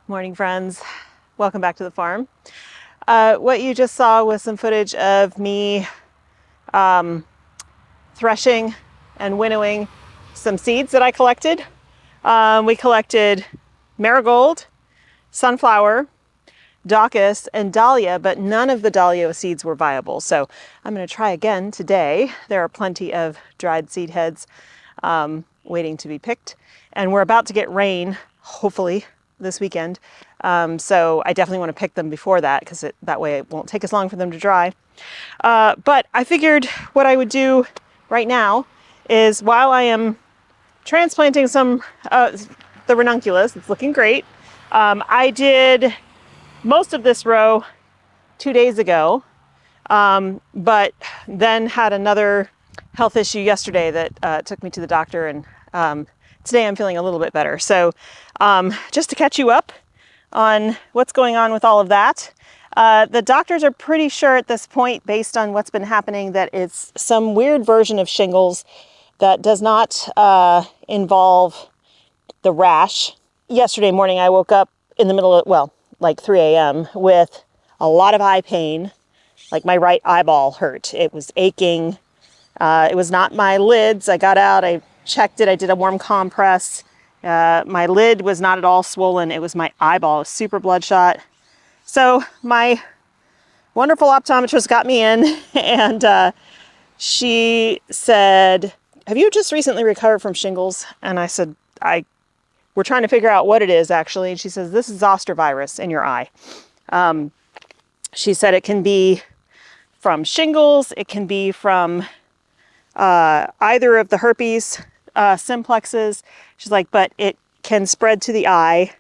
Morning, friends. Welcome back to the farm. What you just saw was some footage of me threshing and winnowing some seeds that I collected. We collected marigold, sunflower, daucus, and dahlia, but none of the dahlia seeds were viable. So I'm going to try again today. There are plenty of dried seed heads waiting to be picked, and we're about to get rain, hopefully, this weekend. So I definitely want to pick them before that because that way it won't take as long for them to dry. But I figured what I would do right now is while I am transplanting some the ranunculus, it's looking great. I did most of this row 2 days ago, but then had another health issue yesterday that took me to the doctor, and today I'm feeling a little bit better. So just to catch you up on what's going on with all of that, the doctors are pretty sure at this point, based on what's been happening, that it's some weird version of shingles that does not involve the rash. Yesterday morning I woke up in the middle of, like 3 a.m. with a lot of eye pain, like my right eyeball hurt. It was aching. It was not my lids. I got out, I checked it, I did a warm compress. My lid was not at all swollen. It was my eyeball, super bloodshot. So my wonderful optometrist got me in and she said, "Have you just recently recovered from shingles?" And I said, we're trying to figure out what it is actually. And she says, "This is zoster virus in your eye." She said it can be from shingles, it can be from either of the herpes simplexes. She's like, but it can spread to the eye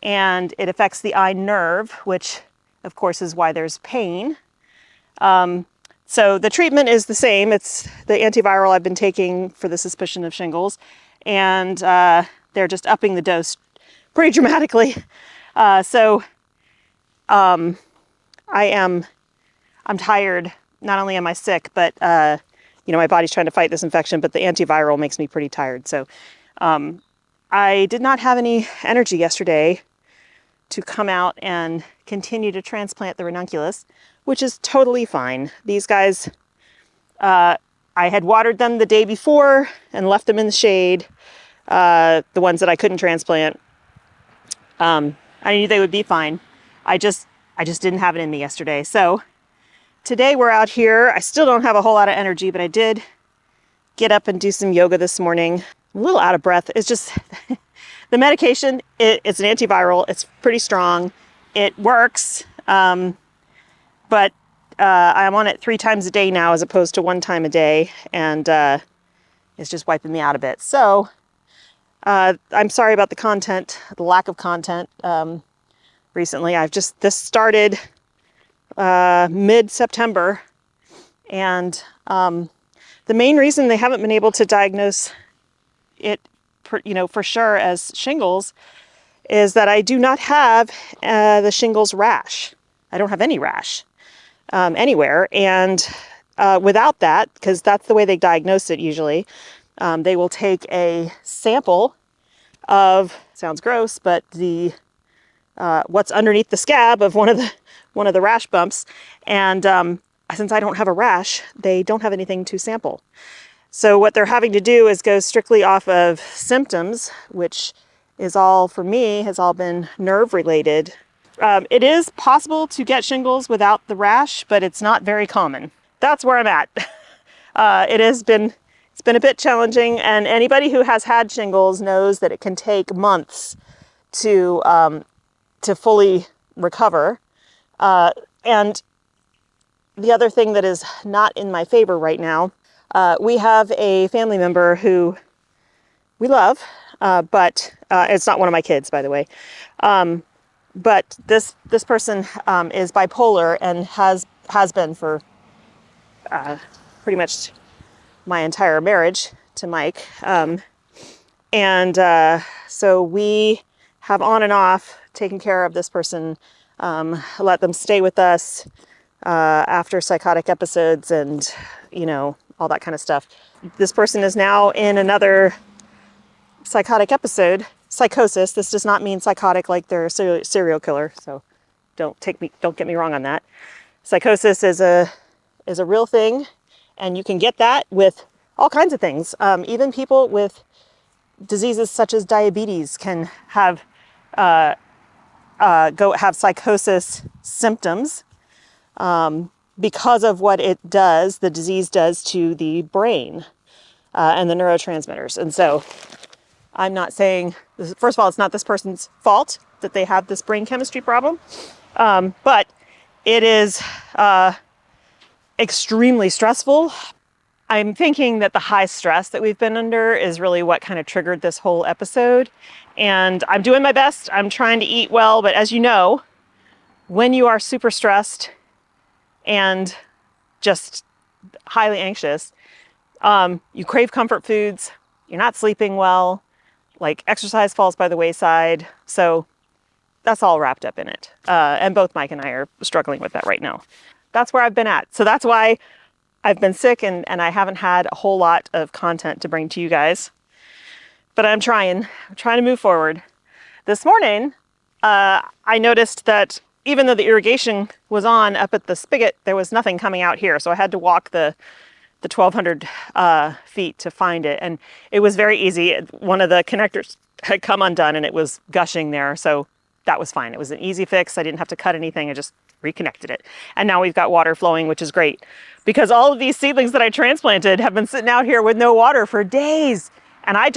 and it affects the eye nerve, which of course is why there's pain. So the treatment is the same. It's the antiviral I've been taking for the suspicion of shingles, and they're just upping the dose pretty dramatically. I'm tired. Not only am I sick, but my body's trying to fight this infection, but the antiviral makes me pretty tired. So I did not have any energy yesterday to come out and continue to transplant the ranunculus, which is totally fine. These guys, I had watered them the day before and left them in the shade, the ones that I couldn't transplant. I knew they would be fine. I just didn't have it in me yesterday. So today we're out here. I still don't have a whole lot of energy, but I did get up and do some yoga this morning. I'm a little out of breath. It's just the medication, it's an antiviral. It's pretty strong. It works, but I'm on it 3 times a day now as opposed to 1 time a day, and it's just wiping me out a bit. So I'm sorry about the lack of content recently. This started mid-September, and the main reason they haven't been able to diagnose it for sure as shingles is that I do not have the shingles rash. I don't have any rash anywhere, and without that, because that's the way they diagnose it usually, they will take a sample of, sounds gross, but the what's underneath the scab of one of the rash bumps, and since I don't have a rash, they don't have anything to sample. So what they're having to do is go strictly off of symptoms, which is all, for me, has all been nerve related. It is possible to get shingles without the rash, but it's not very common. That's where I'm at. It's been a bit challenging, and anybody who has had shingles knows that it can take months to fully recover. And the other thing that is not in my favor right now, we have a family member who we love, but it's not one of my kids, by the way. But this person is bipolar and has been for pretty much my entire marriage to Mike. So we have on and off taken care of this person, let them stay with us after psychotic episodes and, all that kind of stuff. This person is now in another psychotic episode, psychosis. This does not mean psychotic like they're a serial killer. So don't get me wrong on that. Psychosis is a real thing, and you can get that with all kinds of things. Even people with diseases such as diabetes can have have psychosis symptoms because of what it does, the disease does to the brain and the neurotransmitters. And so I'm not saying, first of all, it's not this person's fault that they have this brain chemistry problem, but it is extremely stressful. I'm thinking that the high stress that we've been under is really what kind of triggered this whole episode. And I'm doing my best. I'm trying to eat well, but as you know, when you are super stressed and just highly anxious, you crave comfort foods, you're not sleeping well, like exercise falls by the wayside. So that's all wrapped up in it. And both Mike and I are struggling with that right now. That's where I've been at. So that's why I've been sick and I haven't had a whole lot of content to bring to you guys. But I'm trying to move forward. This morning, I noticed that even though the irrigation was on up at the spigot, there was nothing coming out here. So I had to walk the 1,200 feet to find it. And it was very easy. One of the connectors had come undone and it was gushing there. So that was fine. It was an easy fix. I didn't have to cut anything. I just reconnected it. And now we've got water flowing, which is great. Because all of these seedlings that I transplanted have been sitting out here with no water for days. And I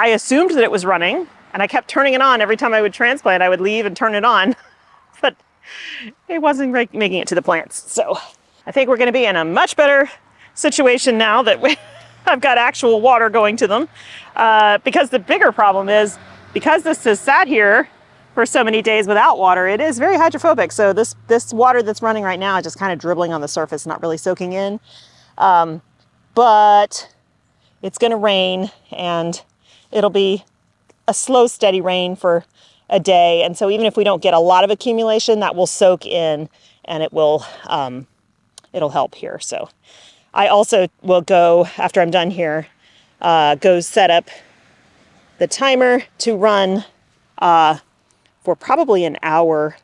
assumed that it was running, and I kept turning it on every time I would transplant. I would leave and turn it on, but it wasn't making it to the plants. So I think we're going to be in a much better situation now that I've got actual water going to them. Because the bigger problem is, because this has sat here for so many days without water, it is very hydrophobic. So this water that's running right now is just kind of dribbling on the surface, not really soaking in. But it's going to rain, and it'll be a slow, steady rain for a day. And so even if we don't get a lot of accumulation, that will soak in and it will, it'll help here. So I also will go, after I'm done here, go set up the timer to run for probably an hour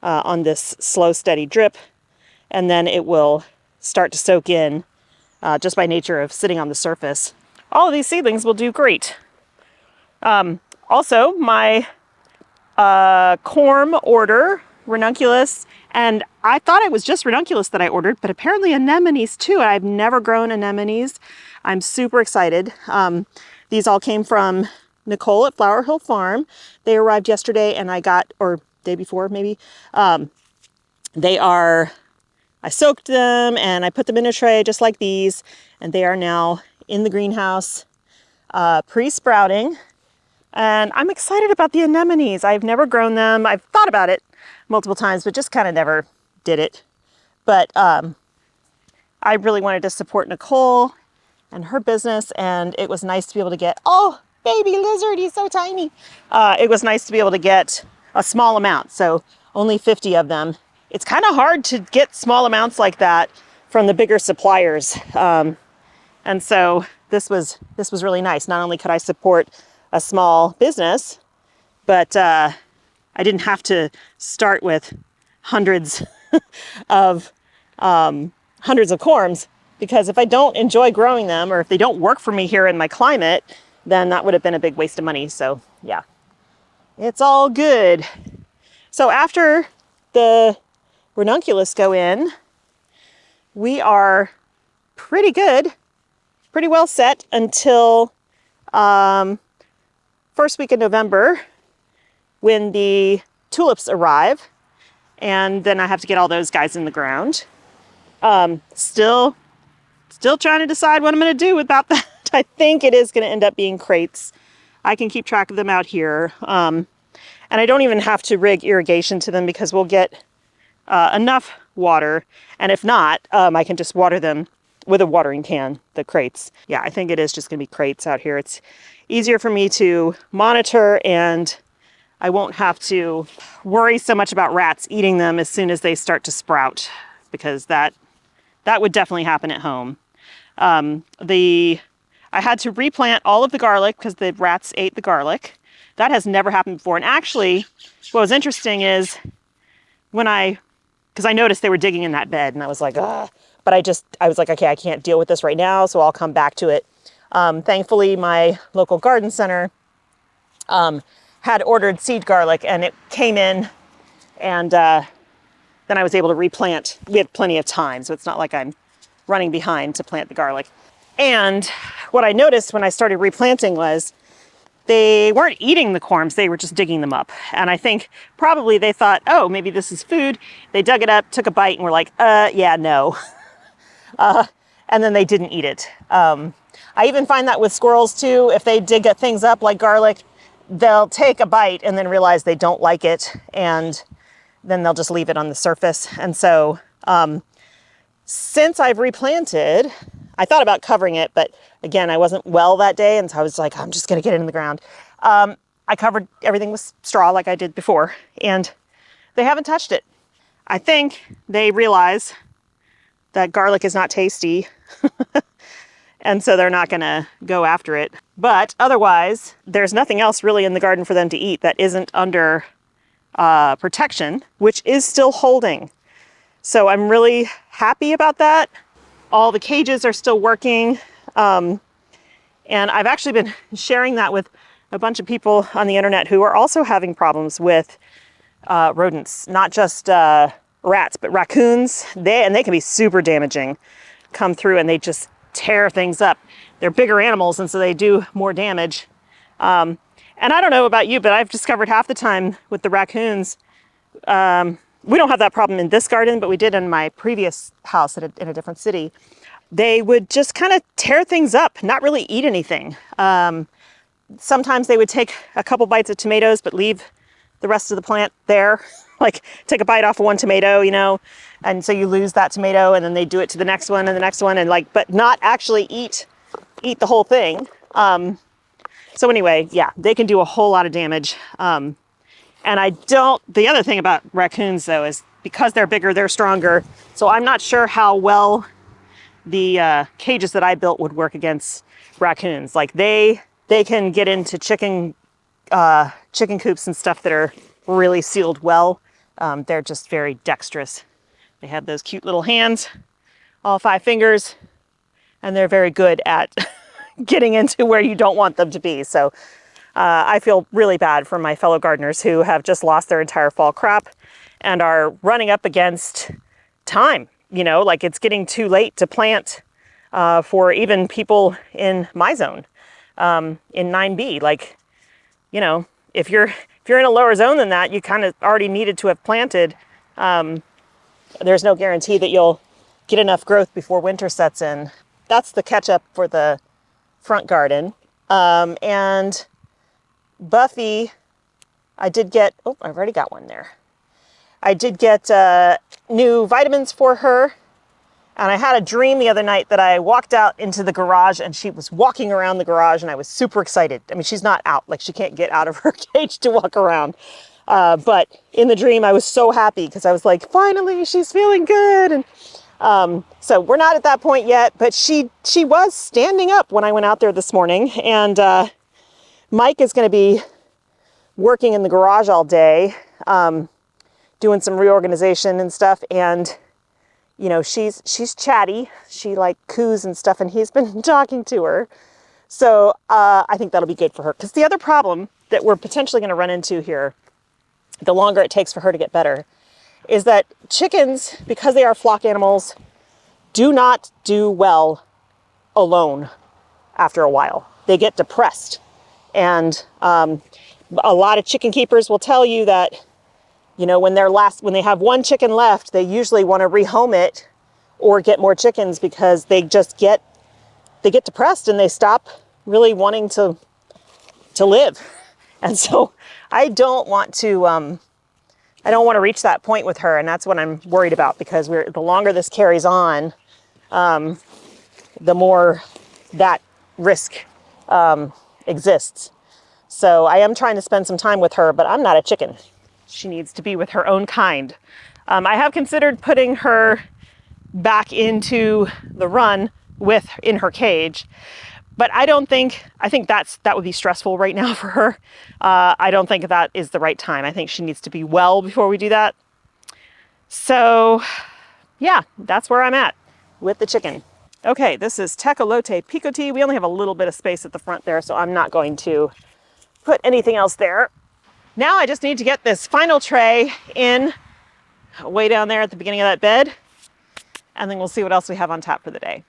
on this slow, steady drip. And then it will start to soak in just by nature of sitting on the surface. All of these seedlings will do great. Also, my corm order, ranunculus, and I thought it was just ranunculus that I ordered, but apparently anemones too. I've never grown anemones. I'm super excited. These all came from Nicole at Flower Hill Farm. They arrived yesterday and I got, or day before maybe, I soaked them and I put them in a tray just like these, and they are now in the greenhouse, pre-sprouting. And I'm excited about the anemones. I've never grown them. I've thought about it multiple times, but just kind of never did it. But I really wanted to support Nicole and her business, and it was nice to be able to get, oh, baby lizard, he's so tiny. It was nice to be able to get a small amount, so only 50 of them. It's kind of hard to get small amounts like that from the bigger suppliers. And so this was really nice. Not only could I support a small business, but I didn't have to start with hundreds of corms, because if I don't enjoy growing them, or if they don't work for me here in my climate, then that would have been a big waste of money. So yeah, it's all good. So after the ranunculus go in, we are pretty good, pretty well set until first week of November, when the tulips arrive, and then I have to get all those guys in the ground. Still trying to decide what I'm going to do about that. I think it is going to end up being crates. I can keep track of them out here. And I don't even have to rig irrigation to them, because we'll get enough water. And if not, I can just water them with a watering can, the crates. Yeah, I think it is just going to be crates out here. It's easier for me to monitor, and I won't have to worry so much about rats eating them as soon as they start to sprout, because that would definitely happen at home. I had to replant all of the garlic because the rats ate the garlic. That has never happened before. And actually, what was interesting is because I noticed they were digging in that bed, and I was like, ah. But I was like, okay, I can't deal with this right now, so I'll come back to it. Thankfully, my local garden center had ordered seed garlic, and it came in, and then I was able to replant. We had plenty of time, so it's not like I'm running behind to plant the garlic. And what I noticed when I started replanting was they weren't eating the corms, they were just digging them up. And I think probably they thought, oh, maybe this is food. They dug it up, took a bite, and were like, yeah, no. And then they didn't eat it. I even find that with squirrels too. If they dig things up like garlic, they'll take a bite and then realize they don't like it, and then they'll just leave it on the surface. And so since I've replanted, I thought about covering it, but again, I wasn't well that day, and so I was like, I'm just gonna get it in the ground. I covered everything with straw like I did before, and they haven't touched it. I think they realize that garlic is not tasty, and so they're not gonna go after it. But otherwise, there's nothing else really in the garden for them to eat that isn't under protection, which is still holding. So I'm really happy about that. All the cages are still working. And I've actually been sharing that with a bunch of people on the internet who are also having problems with rodents, not just rats, but raccoons. They can be super damaging, come through and they just tear things up. They're bigger animals, and so they do more damage. And I don't know about you, but I've discovered half the time with the raccoons, we don't have that problem in this garden, but we did in my previous house in a different city. They would just kind of tear things up, not really eat anything. Sometimes they would take a couple bites of tomatoes, but leave the rest of the plant there. Like take a bite off of one tomato, you know, and so you lose that tomato, and then they do it to the next one and the next one, and but not actually eat the whole thing. So anyway, yeah, they can do a whole lot of damage. And the other thing about raccoons though is because they're bigger, they're stronger. So I'm not sure how well the cages that I built would work against raccoons. Like they can get into chicken coops and stuff that are really sealed well. They're just very dexterous. They have those cute little hands, all 5 fingers, and they're very good at getting into where you don't want them to be. So I feel really bad for my fellow gardeners who have just lost their entire fall crop and are running up against time. You know, like it's getting too late to plant for even people in my zone, in 9B. Like, you know, if you're in a lower zone than that, you kind of already needed to have planted. There's no guarantee that you'll get enough growth before winter sets in. That's the catch up for the front garden. And Buffy, I've already got one there. I did get new vitamins for her. And I had a dream the other night that I walked out into the garage and she was walking around the garage, and I was super excited. I mean, she's not out, like she can't get out of her cage to walk around. But in the dream, I was so happy because I was like, finally, she's feeling good. And so we're not at that point yet, but she was standing up when I went out there this morning. And Mike is going to be working in the garage all day, doing some reorganization and stuff. And you know, she's chatty. She like coos and stuff, and he's been talking to her. So I think that'll be good for her. Because the other problem that we're potentially going to run into here, the longer it takes for her to get better, is that chickens, because they are flock animals, do not do well alone after a while. They get depressed. And a lot of chicken keepers will tell you that, you know, when they have one chicken left, they usually want to rehome it or get more chickens because they get depressed and they stop really wanting to live. And so I don't want to reach that point with her. And that's what I'm worried about, because the longer this carries on, the more that risk exists. So I am trying to spend some time with her, but I'm not a chicken. She needs to be with her own kind. I have considered putting her back into the run in her cage, But I think that would be stressful right now for her. I don't think that is the right time. I think she needs to be well before we do that. So yeah, that's where I'm at with the chicken. Okay, this is Tecolote Picoti. We only have a little bit of space at the front there, so I'm not going to put anything else there. Now I just need to get this final tray in way down there at the beginning of that bed, and then we'll see what else we have on tap for the day.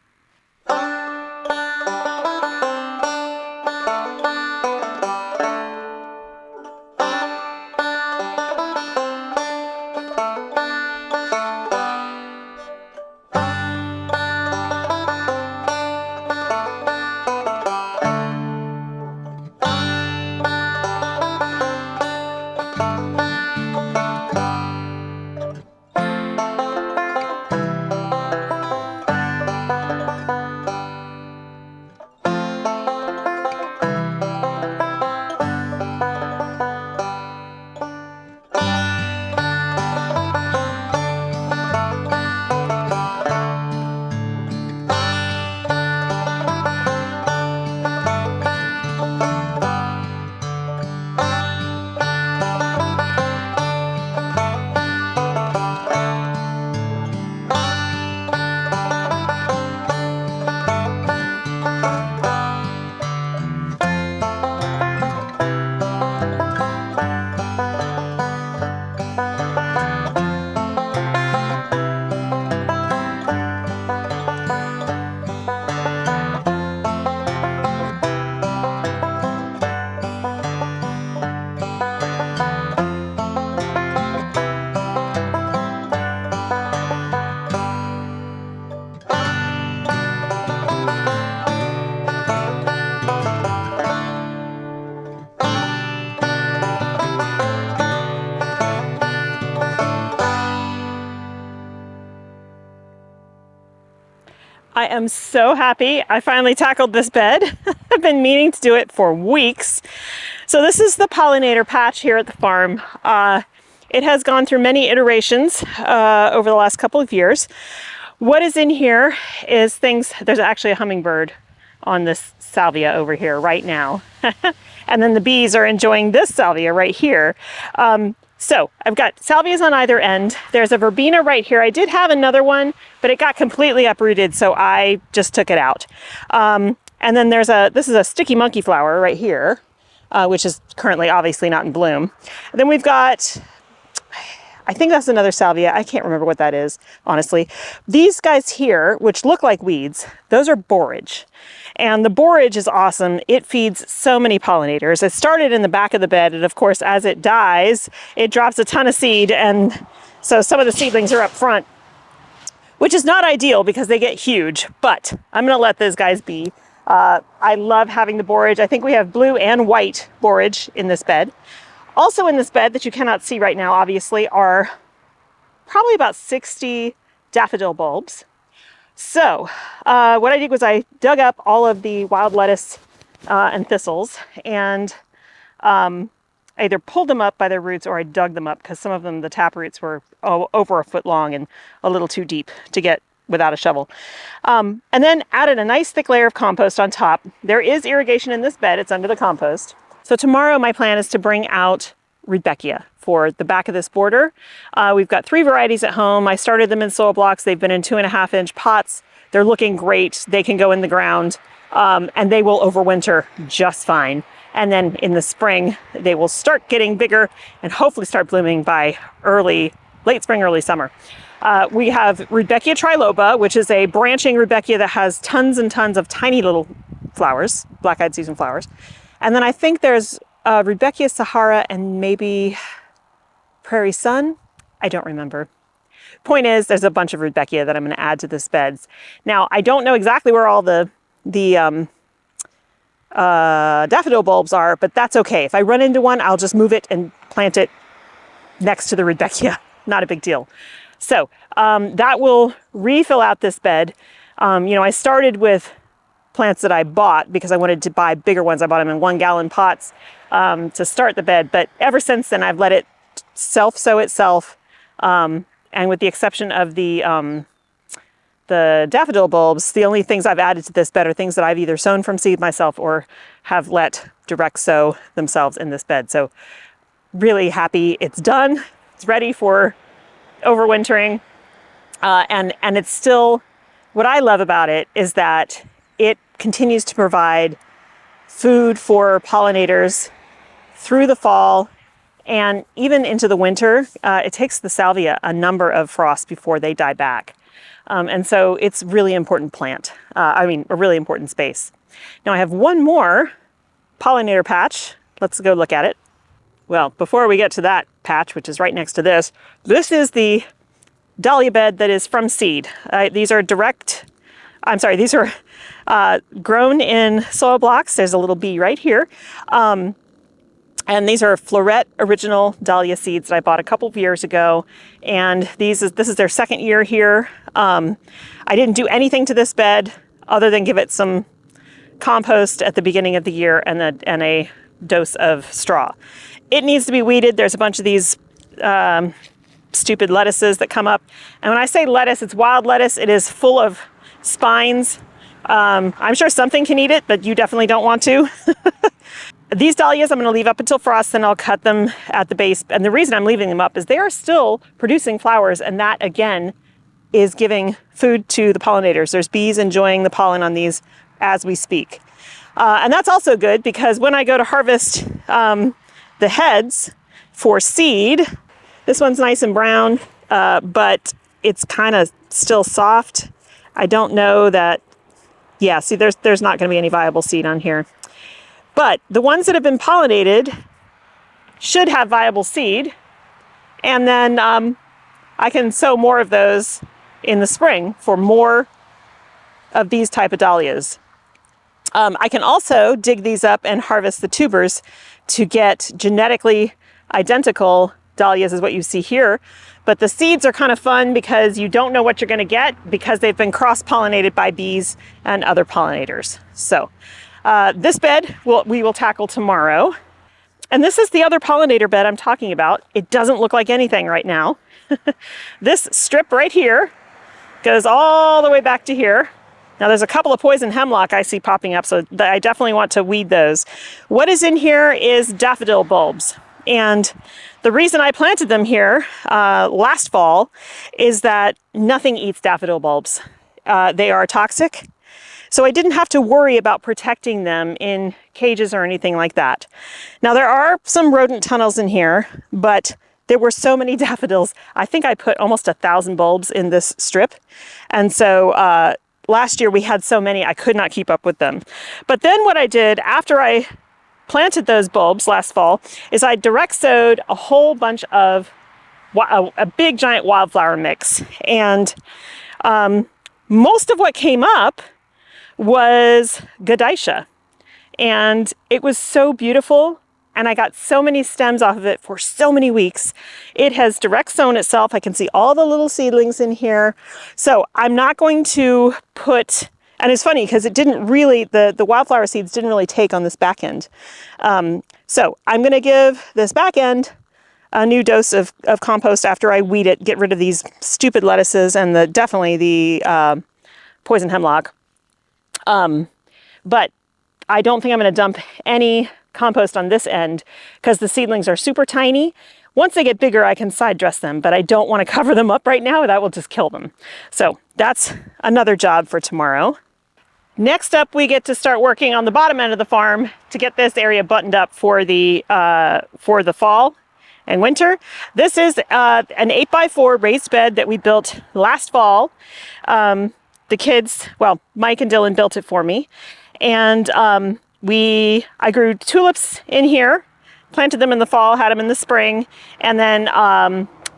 I am so happy I finally tackled this bed. I've been meaning to do it for weeks. So this is the pollinator patch here at the farm. It has gone through many iterations over the last couple of years. What is in here is things, there's actually a hummingbird on this salvia over here right now. And then the bees are enjoying this salvia right here. So I've got salvias on either end. There's a verbena right here. I did have another one, but it got completely uprooted, so I just took it out. And then this is a sticky monkey flower right here, which is currently obviously not in bloom. And then we've got, I think that's another salvia. I can't remember what that is, honestly. These guys here, which look like weeds, those are borage. And the borage is awesome. It feeds so many pollinators. It started in the back of the bed, and of course, as it dies, it drops a ton of seed, and so some of the seedlings are up front, which is not ideal because they get huge, but I'm gonna let those guys be. I love having the borage. I think we have blue and white borage in this bed. Also in this bed that you cannot see right now, obviously, are probably about 60 daffodil bulbs. So what I did was I dug up all of the wild lettuce and thistles and either pulled them up by their roots or I dug them up because some of them, the tap roots were over a foot long and a little too deep to get without a shovel. And then added a nice thick layer of compost on top. There is irrigation in this bed. It's under the compost. So tomorrow my plan is to bring out Rudbeckia for the back of this border. We've got 3 varieties at home. I started them in soil blocks. They've been in 2.5-inch pots. They're looking great. They can go in the ground and they will overwinter just fine. And then in the spring, they will start getting bigger and hopefully start blooming by late spring, early summer. We have Rudbeckia triloba, which is a branching Rudbeckia that has tons and tons of tiny little flowers, black-eyed Susan flowers. And then I think there's Rudbeckia Sahara and maybe Prairie Sun. I don't remember. Point is, there's a bunch of Rudbeckia that I'm going to add to this beds. Now, I don't know exactly where all the daffodil bulbs are, but that's okay. If I run into one, I'll just move it and plant it next to the Rudbeckia. Not a big deal. So that will refill out this bed. I started with plants that I bought because I wanted to buy bigger ones. I bought them in 1-gallon pots to start the bed, but ever since then I've let it self-sow itself, and with the exception of the the daffodil bulbs, the only things I've added to this bed are things that I've either sown from seed myself or have let direct sow themselves in this bed. So really happy it's done. It's ready for overwintering. And it's still, what I love about it is that it continues to provide food for pollinators through the fall and even into the winter. It takes the salvia a number of frosts before they die back. And so it's a really important plant. A really important space. Now I have one more pollinator patch. Let's go look at it. Well, before we get to that patch, which is right next to this is the dahlia bed that is from seed. These are grown in soil blocks. There's a little bee right here. And these are Floret original dahlia seeds that I bought a couple of years ago. And this is their second year here. I didn't do anything to this bed other than give it some compost at the beginning of the year and a dose of straw. It needs to be weeded. There's a bunch of these stupid lettuces that come up. And when I say lettuce, it's wild lettuce. It is full of spines. I'm sure something can eat it, but you definitely don't want to. These dahlias I'm going to leave up until frost, then I'll cut them at the base. And the reason I'm leaving them up is they are still producing flowers, and that again is giving food to the pollinators. There's bees enjoying the pollen on these as we speak. And that's also good because when I go to harvest the heads for seed, this one's nice and brown, but it's kind of still soft. I don't know that, yeah, see there's not going to be any viable seed on here. But the ones that have been pollinated should have viable seed. And then I can sow more of those in the spring for more of these type of dahlias. I can also dig these up and harvest the tubers to get genetically identical dahlias, is what you see here. But the seeds are kind of fun because you don't know what you're going to get because they've been cross-pollinated by bees and other pollinators. So this bed we will tackle tomorrow. And this is the other pollinator bed I'm talking about. It doesn't look like anything right now. This strip right here goes all the way back to here. Now there's a couple of poison hemlock I see popping up, so I definitely want to weed those. What is in here is daffodil bulbs. And the reason I planted them here last fall is that nothing eats daffodil bulbs. They are toxic. So I didn't have to worry about protecting them in cages or anything like that. Now there are some rodent tunnels in here, but there were so many daffodils. I think I put almost 1,000 bulbs in this strip. And so last year we had so many, I could not keep up with them. But then what I did after I planted those bulbs last fall is I direct sowed a whole bunch of a big giant wildflower mix. And most of what came up was Godicia, and it was so beautiful, and I got so many stems off of it for so many weeks. It has direct sown itself. I can see all the little seedlings in here. So I'm not going to put, and it's funny because it didn't really, the wildflower seeds didn't really take on this back end. So I'm going to give this back end a new dose of compost after I weed it, get rid of these stupid lettuces and definitely the poison hemlock. But I don't think I'm going to dump any compost on this end because the seedlings are super tiny. Once they get bigger, I can side dress them, but I don't want to cover them up right now. That will just kill them. So that's another job for tomorrow. Next up, we get to start working on the bottom end of the farm to get this area buttoned up for the fall and winter. This is an 8x4 raised bed that we built last fall. The kids, well, Mike and Dylan built it for me. And I grew tulips in here, planted them in the fall, had them in the spring, and then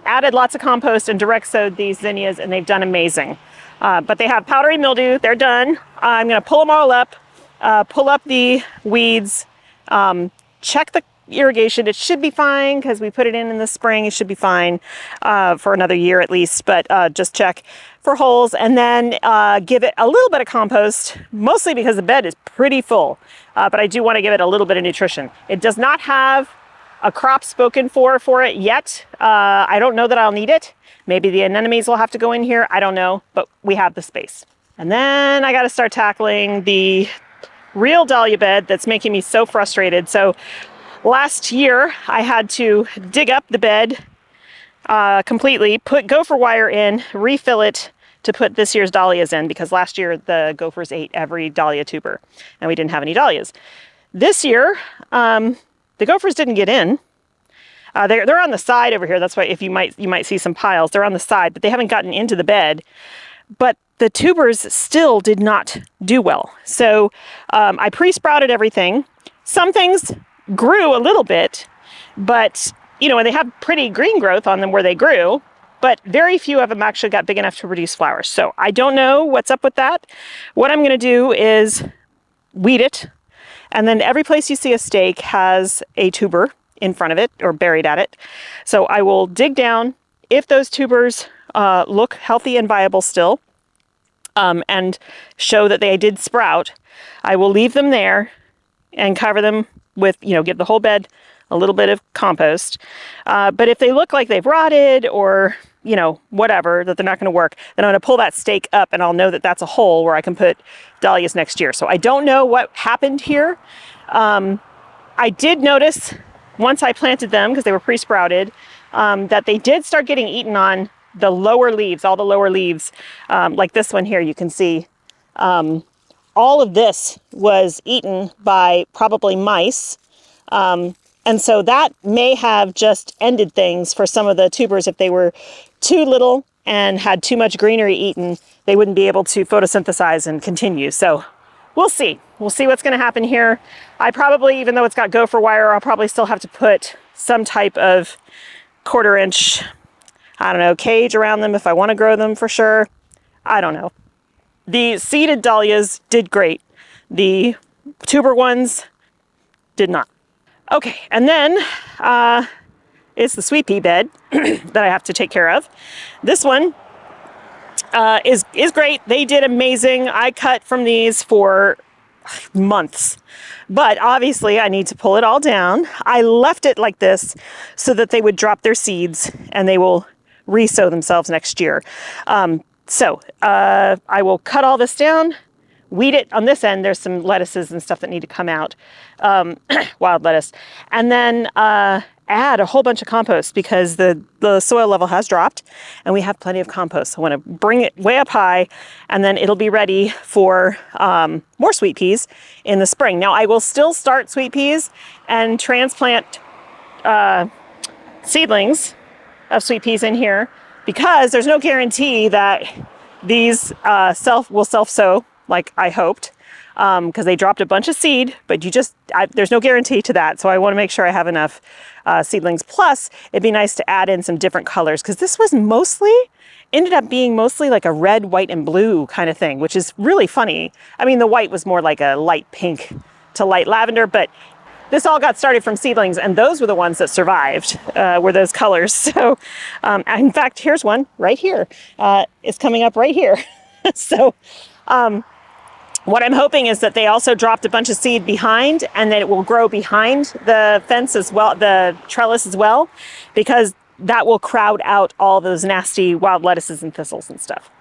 added lots of compost and direct sowed these zinnias, and they've done amazing. But they have powdery mildew. They're done. I'm going to pull them all up, pull up the weeds, check the irrigation. It should be fine because we put it in the spring. It should be fine for another year at least, but just check for holes, and then give it a little bit of compost, mostly because the bed is pretty full, but I do want to give it a little bit of nutrition. It does not have a crop spoken for it yet. I don't know that I'll need it. Maybe the anemones will have to go in here. I don't know, but we have the space. And then I got to start tackling the real dahlia bed that's making me so frustrated. So last year I had to dig up the bed completely, put gopher wire in, refill it to put this year's dahlias in, because last year the gophers ate every dahlia tuber and we didn't have any dahlias. This year, the gophers didn't get in. They're on the side over here. That's why if you might see some piles. They're on the side, but they haven't gotten into the bed. But the tubers still did not do well. So I pre-sprouted everything. Some things grew a little bit, but you know, and they have pretty green growth on them where they grew, but very few of them actually got big enough to produce flowers. So I don't know what's up with that. What I'm gonna do is weed it. And then every place you see a stake has a tuber in front of it or buried at it. So I will dig down. If those tubers look healthy and viable still, and show that they did sprout, I will leave them there and cover them with, you know, give the whole bed a little bit of compost. But if they look like they've rotted or, you know, whatever, that they're not going to work, then I'm going to pull that stake up and I'll know that that's a hole where I can put dahlias next year. So I don't know what happened here. I did notice once I planted them, because they were pre-sprouted, that they did start getting eaten on the lower leaves, all the lower leaves, like this one here, you can see. All of this was eaten by probably mice. And so that may have just ended things for some of the tubers. If they were too little and had too much greenery eaten, they wouldn't be able to photosynthesize and continue. So we'll see. We'll see what's going to happen here. I probably, even though it's got gopher wire, I'll probably still have to put some type of 1/4 inch, I don't know, cage around them if I want to grow them for sure. I don't know. The seeded dahlias did great. The tuber ones did not. Okay, and then it's the sweet pea bed that I have to take care of. This one is great. They did amazing. I cut from these for months, but obviously I need to pull it all down. I left it like this so that they would drop their seeds and they will re-sow themselves next year. So I will cut all this down, weed it. On this end, there's some lettuces and stuff that need to come out, wild lettuce, and then add a whole bunch of compost because the soil level has dropped and we have plenty of compost. So I want to bring it way up high and then it'll be ready for more sweet peas in the spring. Now I will still start sweet peas and transplant seedlings of sweet peas in here because there's no guarantee that these will self-sow like I hoped, because they dropped a bunch of seed, but there's no guarantee to that. So I want to make sure I have enough seedlings. Plus, it'd be nice to add in some different colors because this was ended up being mostly like a red, white, and blue kind of thing, which is really funny. I mean, the white was more like a light pink to light lavender, but this all got started from seedlings, and those were the ones that survived, were those colors. So, in fact, here's one right here. It's coming up right here. So, what I'm hoping is that they also dropped a bunch of seed behind and that it will grow behind the fence as well, the trellis as well, because that will crowd out all those nasty wild lettuces and thistles and stuff.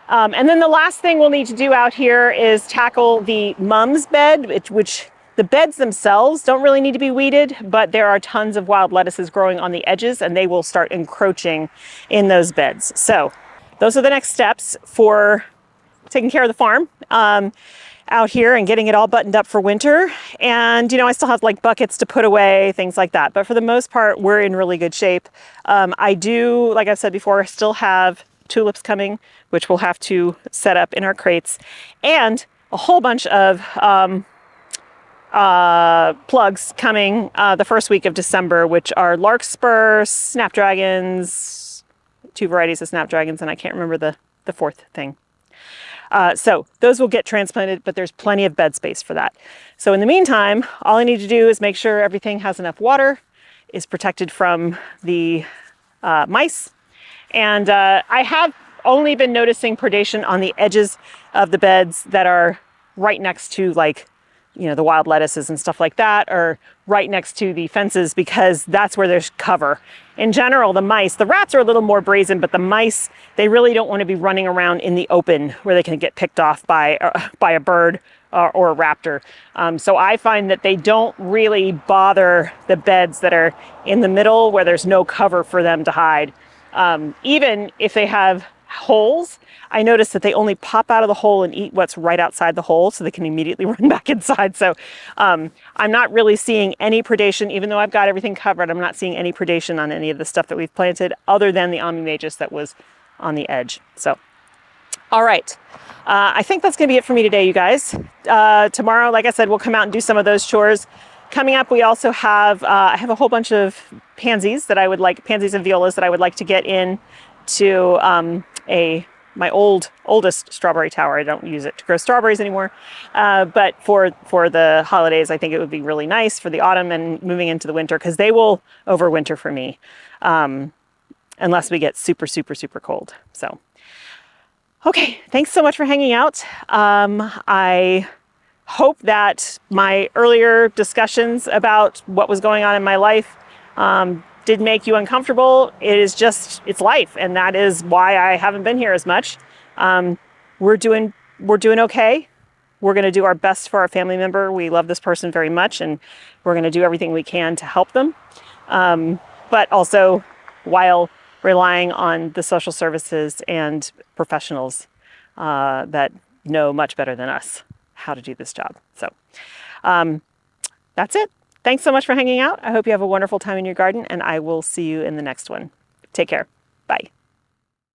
And then the last thing we'll need to do out here is tackle the mums bed, which the beds themselves don't really need to be weeded, but there are tons of wild lettuces growing on the edges and they will start encroaching in those beds. So those are the next steps for taking care of the farm out here and getting it all buttoned up for winter. And, you know, I still have like buckets to put away, things like that. But for the most part, we're in really good shape. I do, like I've said before, still have tulips coming, which we'll have to set up in our crates, and a whole bunch of plugs coming the first week of December, which are larkspur, snapdragons, 2 varieties of snapdragons, and I can't remember the fourth thing. So those will get transplanted, but there's plenty of bed space for that. So in the meantime, all I need to do is make sure everything has enough water, is protected from the mice. And I have only been noticing predation on the edges of the beds that are right next to like you know, the wild lettuces and stuff like that are right next to the fences because that's where there's cover. In general, the mice, the rats are a little more brazen, but the mice, they really don't want to be running around in the open where they can get picked off by a bird or a raptor. So I find that they don't really bother the beds that are in the middle where there's no cover for them to hide. Even if they have holes, I notice that they only pop out of the hole and eat what's right outside the hole so they can immediately run back inside. So I'm not really seeing any predation, even though I've got everything covered. I'm not seeing any predation on any of the stuff that we've planted other than the Amimagus that was on the edge. So, all right. I think that's going to be it for me today, you guys. Tomorrow, like I said, we'll come out and do some of those chores. Coming up, we also have, I have a whole bunch of pansies and violas that I would like to get in to my oldest strawberry tower. I don't use it to grow strawberries anymore, but for the holidays, I think it would be really nice for the autumn and moving into the winter, because they will overwinter for me, unless we get super, super, super cold. So, okay, thanks so much for hanging out. I hope that my earlier discussions about what was going on in my life did make you uncomfortable. It's life, and that is why I haven't been here as much. We're doing okay. We're going to do our best for our family member. We love this person very much, and we're going to do everything we can to help them. But also while relying on the social services and professionals that know much better than us how to do this job. So that's it. Thanks so much for hanging out. I hope you have a wonderful time in your garden, and I will see you in the next one. Take care. Bye.